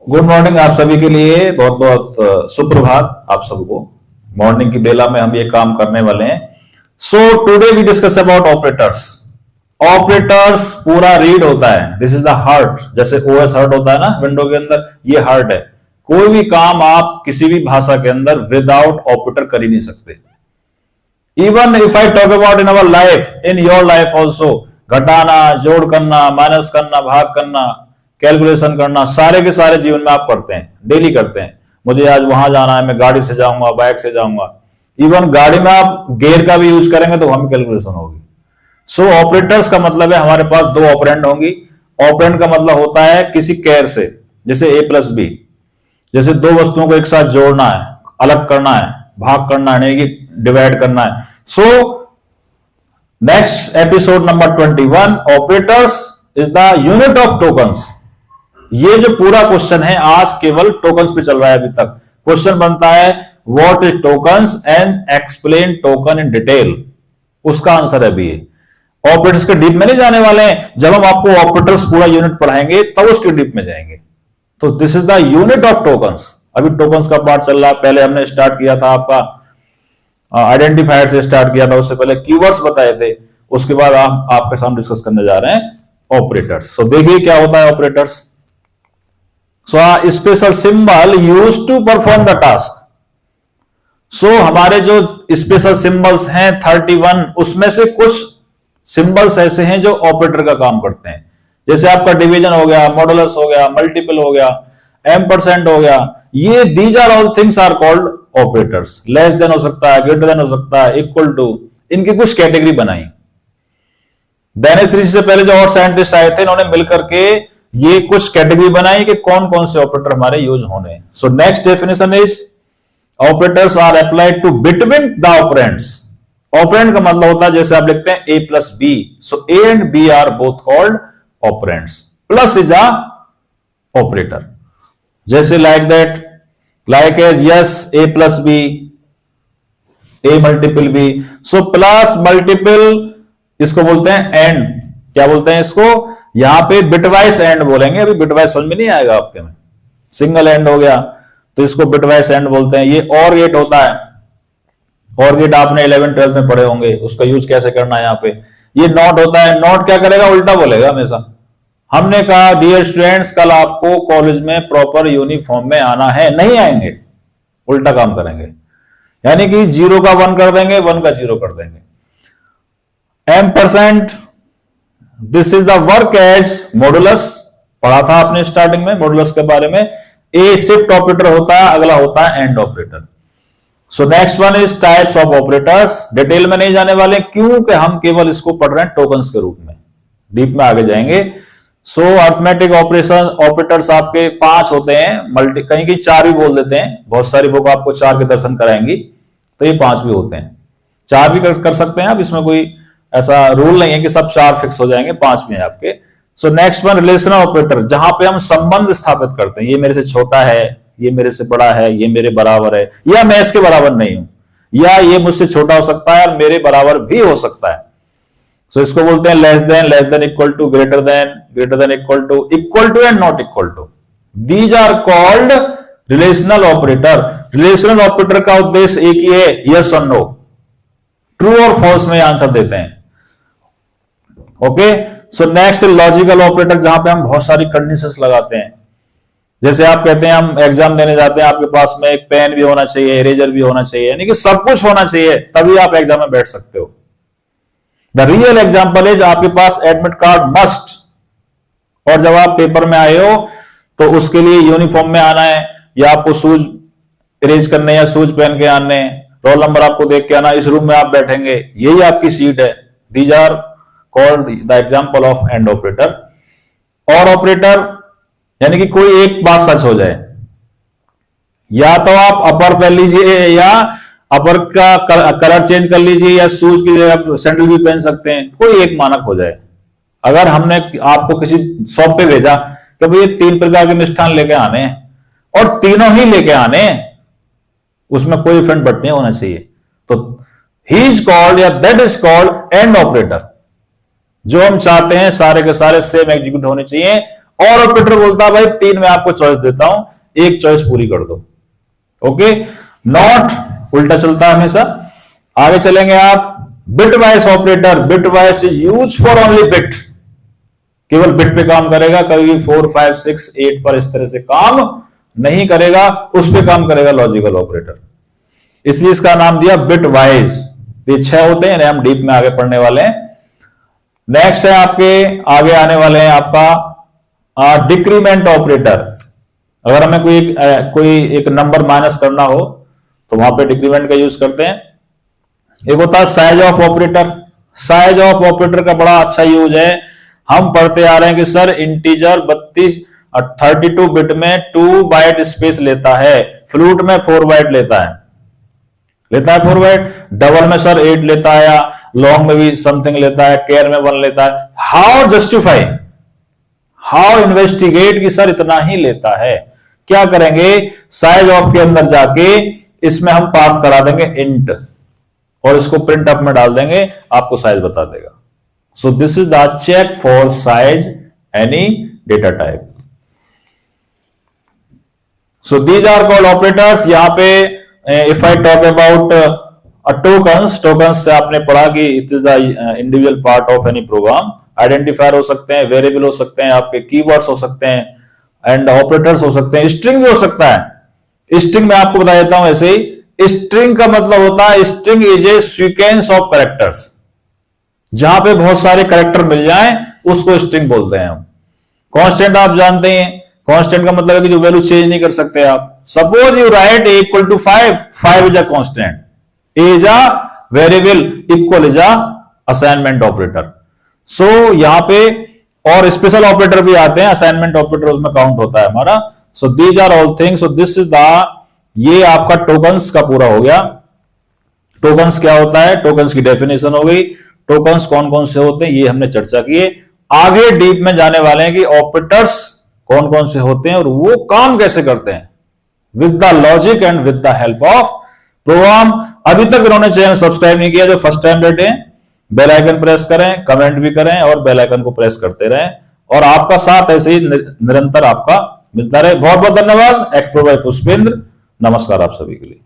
Good morning आप सभी के लिए। बहुत बहुत सुप्रभात आप सबको। मॉर्निंग की बेला में हम ये काम करने वाले हैं। So today we discuss about operators. Operators पूरा रीड होता है। This is the heart. जैसे ओएस हार्ट होता है ना विंडो के अंदर, ये हार्ट है। कोई भी काम आप किसी भी भाषा के अंदर विदाउट ऑपरेटर कर ही नहीं सकते। Even if I talk about in our life, in your life also, घटाना, जोड़ करना, माइनस करना, भाग करना, कैलकुलेशन करना, सारे के सारे जीवन में आप करते हैं, डेली करते हैं। मुझे आज वहां जाना है, मैं गाड़ी से जाऊंगा, बाइक से जाऊंगा। इवन गाड़ी में आप गियर का भी यूज करेंगे तो हम कैलकुलेशन होगी। सो ऑपरेटर्स का मतलब है हमारे पास दो ऑपरेंड होंगी। ऑपरेंड का मतलब होता है किसी कैर से, जैसे ए प्लस बी, जैसे दो वस्तुओं को एक साथ जोड़ना है, अलग करना है, भाग करना है, नहीं कि डिवाइड करना है। So next episode number 21, operators is the unit of tokens. ये जो पूरा क्वेश्चन है आज केवल टोकन्स पे चल रहा है। अभी तक क्वेश्चन बनता है what is tokens and explain token in detail, उसका आंसर है अभी। ऑपरेटर्स के डीप में नहीं जाने वाले हैं। जब हम आपको ऑपरेटर्स पूरा यूनिट पढ़ाएंगे तब उसके डीप में जाएंगे। तो this is the unit of tokens. अभी टोकन्स का पार्ट चल रहा है। पहले हमने स्टार्ट किया था आपका आइडेंटिफायर से स्टार्ट किया था, उससे पहले कीवर्ड्स बताए थे, उसके बाद हम आपके सामने डिस्कस करने जा रहे हैं ऑपरेटर्स। सो देखिए क्या होता है operators. So special symbol use to perform the task. So हमारे जो स्पेशल सिंबल्स हैं 31, उसमें से कुछ सिंबल्स ऐसे हैं जो ऑपरेटर का काम करते हैं। जैसे आपका डिवीजन हो गया, मॉडुलस हो गया, मल्टीपल हो गया, एम्परसेंड हो गया। ये these are all things are called operators. Less than हो सकता है, ग्रेटर देन हो सकता है, इक्वल टू, इनकी कुछ कैटेगरी बनाई। डेनिस ऋषि से पहले जो और साइंटिस्ट आए थे, इन्होंने मिलकर के ये कुछ कैटेगरी बनाई कि कौन कौन से ऑपरेटर हमारे यूज होने हैं। So next definition is operators are applied to between the operands. Operand का मतलब होता है जैसे आप लिखते हैं A plus B, so A and B are both called operands. Plus is a operator, जैसे like that, like as yes A plus B, A multiple B. So plus multiple इसको बोलते हैं एंड। क्या बोलते हैं इसको? यहां पे बिटवाइस एंड बोलेंगे। अभी बिटवाइस समझ में नहीं आएगा आपके में। सिंगल एंड हो गया तो इसको बिटवाइस एंड बोलते हैं। ये और गेट होता है। और गेट आपने 11 12 में पढ़े होंगे, उसका यूज कैसे करना है। यहाँ पे ये नॉट होता है। नॉट क्या करेगा? उल्टा बोलेगा हमेशा। हमने कहा डियर स्टूडेंट्स कल आपको कॉलेज में प्रॉपर यूनिफॉर्म में आना है, नहीं आएंगे, उल्टा काम करेंगे। यानी कि 0 का 1 कर देंगे, 1 का 0 कर देंगे। Ampersand, this is the work as modulus. पढ़ा था आपने स्टार्टिंग में मॉडुलस के बारे में। ए शिफ्ट ऑपरेटर होता है, अगला होता है and operator. So next one is types of operators. Detail में नहीं जाने वाले क्योंकि हम केवल इसको पढ़ रहे हैं टोकन्स के रूप में। डीप में आगे जाएंगे। सो अर्थमेटिक ऑपरेशन ऑपरेटर्स आपके 5 होते हैं। मल्टी कहीं की 4 भी बोल देते हैं। बहुत सारी बुक आपको 4 के दर्शन कराएंगी, तो ये 5 भी होते हैं। 4 भी कर सकते हैं आप, इसमें कोई ऐसा रूल नहीं है कि सब 4 फिक्स हो जाएंगे, 5 भी हैं आपके। So next one relational operator, जहां पे हम संबंध स्थापित करते हैं। ये मेरे से छोटा है, ये मेरे से बड़ा है, ये मेरे बराबर है, या मैं इसके बराबर नहीं हूं, या ये मुझसे छोटा हो सकता है और मेरे बराबर भी हो सकता है। सो इसको बोलते हैं less than equal to, greater than equal to and not equal to. These are called relational operator. Relational operator का उद्देश्य एक ही है, यस और नो, ट्रू और फॉल्स में आंसर देते हैं। Okay. So next logical operator, जहां पे हम बहुत सारी कंडीशंस लगाते हैं। जैसे आप कहते हैं हम एग्जाम देने जाते हैं, आपके पास में एक पेन भी होना चाहिए, इरेजर भी होना चाहिए, यानी कि सब कुछ होना चाहिए, तभी आप एग्जाम में बैठ सकते हो। द रियल एग्जाम्पल इज आपके पास एडमिट कार्ड मस्ट। और जब आप पेपर में आए हो तो उसके लिए यूनिफॉर्म में आना है, या आपको शूज इरेज करने या शूज पहन के आने, रोल नंबर आपको देख के आना, इस रूम में आप बैठेंगे, यही आपकी सीट है। These are called the example of and operator. Or operator यानी कि कोई एक बात सच हो जाए, या तो आप अपर पहन लीजिए, या अपर का कलर चेंज कर लीजिए, या शूज की जगह सैंडल भी पहन सकते हैं, कोई एक मानक हो जाए। अगर हमने आपको किसी शॉप पे भेजा कि भाई ये 3 प्रकार के मिष्ठान लेके आने हैं और तीनों ही लेके आने हैं, उसमें कोई फ्रंट बट नहीं होना चाहिए, तो ही इज कॉल्ड या that is called and operator. जो हम चाहते हैं सारे के सारे सेम एग्जीक्यूट होने चाहिए, और ऑपरेटर बोलता है भाई 3 में आपको चॉइस देता हूं, एक चॉइस पूरी कर दो। ओके, नॉट उल्टा चलता है हमेशा। आगे चलेंगे आप, bit vice operator. Bit vice is use for only bit, केवल बिट पे काम करेगा, कभी 4, 5, 6, 8 पर इस तरह से काम नहीं करेगा, उस पे काम करेगा लॉजिकल ऑपरेटर, इसलिए इसका नाम दिया बिट वाइज। ये 6 होते हैं, हम डीप में आगे पढ़ने वाले हैं। नेक्स्ट है आपके आगे आने वाले हैं आपका डिक्रीमेंट ऑपरेटर। अगर हमें कोई एक नंबर माइनस करना हो तो वहां पे डिक्रीमेंट का यूज करते हैं। एक होता है size of operator. Size of operator का बड़ा अच्छा यूज है। हम पढ़ते आ रहे हैं कि सर इंटीजर 32 बिट में 2 बाइट स्पेस लेता है, फ्लूट में 4 बाइट लेता है 4 बाइट, डबल में सर 8 लेता है, या लॉन्ग में भी समथिंग लेता है, केयर में 1 लेता है। हाउ जस्टिफाई, हाउ इन्वेस्टिगेट कि सर इतना ही लेता है। क्या करेंगे, साइज ऑफ के अंदर जाके इसमें हम पास करा देंगे इंट, और इसको प्रिंट अप में डाल देंगे, आपको साइज बता देगा। So this is the check for size any data type. So these are called operators. यहां पे if I talk about tokens, tokens से आपने पढ़ा कि it is the individual part of any program. Identifier हो सकते हैं, वेरिएबल हो सकते हैं, आपके कीवर्ड्स हो सकते हैं, एंड ऑपरेटर्स हो सकते हैं, स्ट्रिंग भी हो सकता है। स्ट्रिंग में आपको बता देता हूं ऐसे ही, स्ट्रिंग का मतलब होता है string is a sequence of characters. जहां पे बहुत सारे कैरेक्टर मिल जाएं उसको स्ट्रिंग बोलते हैं हम। कांस्टेंट आप जानते हैं, कांस्टेंट का मतलब है कि जो वैल्यू चेंज नहीं कर सकते आप। Suppose you write A equal to 5 is a constant, A is a variable, equal is a assignment operator. So यहां पे और स्पेशल ऑपरेटर भी आते हैं, असाइनमेंट ऑपरेटर उसमें काउंट होता है हमारा। So these are all things. So this is the, ये आपका टोकन्स का पूरा हो गया। टोकन्स क्या होता है, टोकन्स की डेफिनेशन हो गई, टोकन्स कौन कौन से होते हैं ये हमने चर्चा की है। आगे डीप में जाने वाले हैं कि ऑपरेटर्स कौन कौन से होते हैं और वो काम कैसे करते हैं, with the logic and with the help of program. अभी तक इन्होंने चैनल सब्सक्राइब नहीं किया, जो फर्स्ट टाइम बैठे हैं, बेल आइकन प्रेस करें, कमेंट भी करें और बेल आइकन को प्रेस करते रहें, और आपका साथ ऐसे ही निरंतर आपका मिलता रहे। बहुत बहुत धन्यवाद। Explore by Pushpendra. नमस्कार आप सभी के लिए।